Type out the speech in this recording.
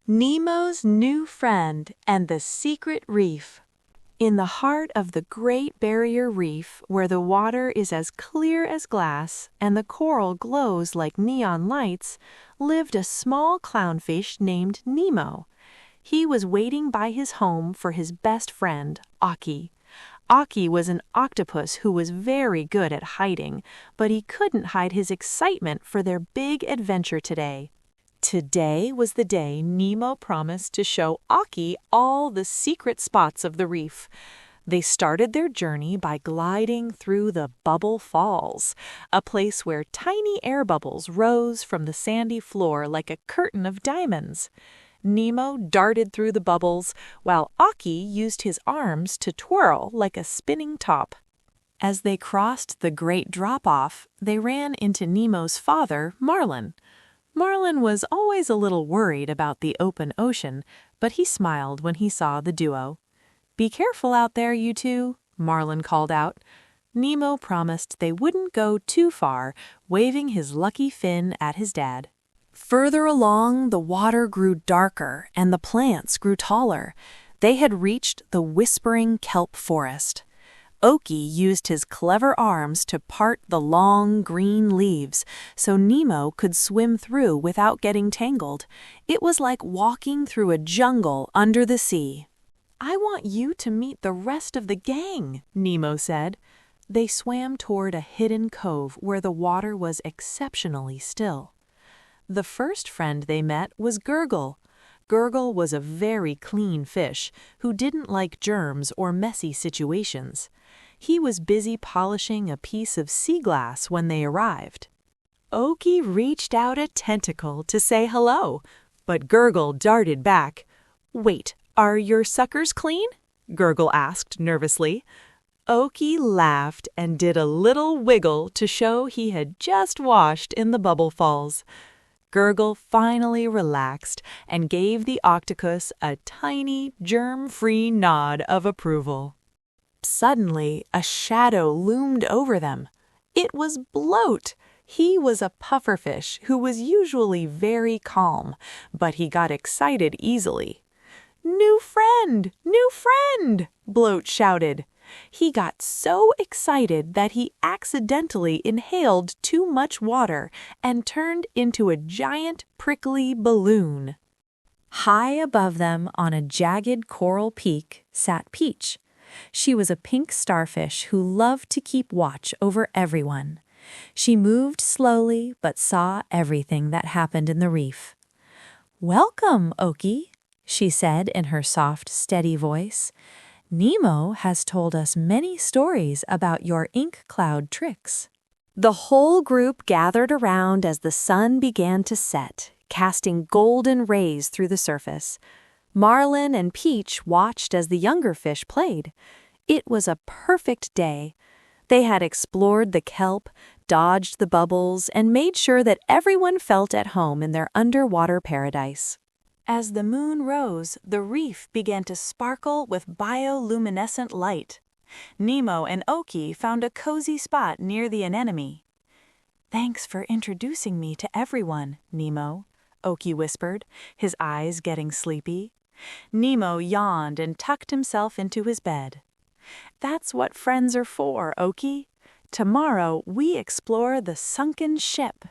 Nemo's New Friend and the Secret Reef. In the heart of the Great Barrier Reef, where the water is as clear as glass and the coral glows like neon lights, lived a small clownfish named Nemo. He was waiting by his home for his best friend, Aki. Aki was an octopus who was very good at hiding, but he couldn't hide his excitement for their big adventure today. Today was the day Nemo promised to show Aki all the secret spots of the reef. They started their journey by gliding through the Bubble Falls, a place where tiny air bubbles rose from the sandy floor like a curtain of diamonds. Nemo darted through the bubbles, while Aki used his arms to twirl like a spinning top. As they crossed the great drop-off, they ran into Nemo's father, Marlin. Marlin was always a little worried about the open ocean, but he smiled when he saw the duo. "Be careful out there, you two," Marlin called out. Nemo promised they wouldn't go too far, waving his lucky fin at his dad. Further along, the water grew darker and the plants grew taller. They had reached the whispering kelp forest. Oki used his clever arms to part the long green leaves so Nemo could swim through without getting tangled. It was like walking through a jungle under the sea. "I want you to meet the rest of the gang," Nemo said. They swam toward a hidden cove where the water was exceptionally still. The first friend they met was Gurgle. Gurgle was a very clean fish who didn't like germs or messy situations. He was busy polishing a piece of sea glass when they arrived. Oki reached out a tentacle to say hello, but Gurgle darted back. "Wait, are your suckers clean?" Gurgle asked nervously. Oki laughed and did a little wiggle to show he had just washed in the Bubble Falls. Gurgle finally relaxed and gave the octopus a tiny, germ-free nod of approval. Suddenly, a shadow loomed over them. It was Bloat. He was a pufferfish who was usually very calm, but he got excited easily. "New friend! New friend!" Bloat shouted. He got so excited that he accidentally inhaled too much water and turned into a giant prickly balloon. High above them, on a jagged coral peak, sat Peach. She was a pink starfish who loved to keep watch over everyone. She moved slowly but saw everything that happened in the reef. "Welcome, Oki," she said in her soft, steady voice. "Nemo has told us many stories about your ink cloud tricks." The whole group gathered around as the sun began to set, casting golden rays through the surface. Marlin and Peach watched as the younger fish played. It was a perfect day. They had explored the kelp, dodged the bubbles, and made sure that everyone felt at home in their underwater paradise. As the moon rose, the reef began to sparkle with bioluminescent light. Nemo and Oki found a cozy spot near the anemone. "Thanks for introducing me to everyone, Nemo," Oki whispered, his eyes getting sleepy. Nemo yawned and tucked himself into his bed. "That's what friends are for, Oki. Tomorrow we explore the sunken ship."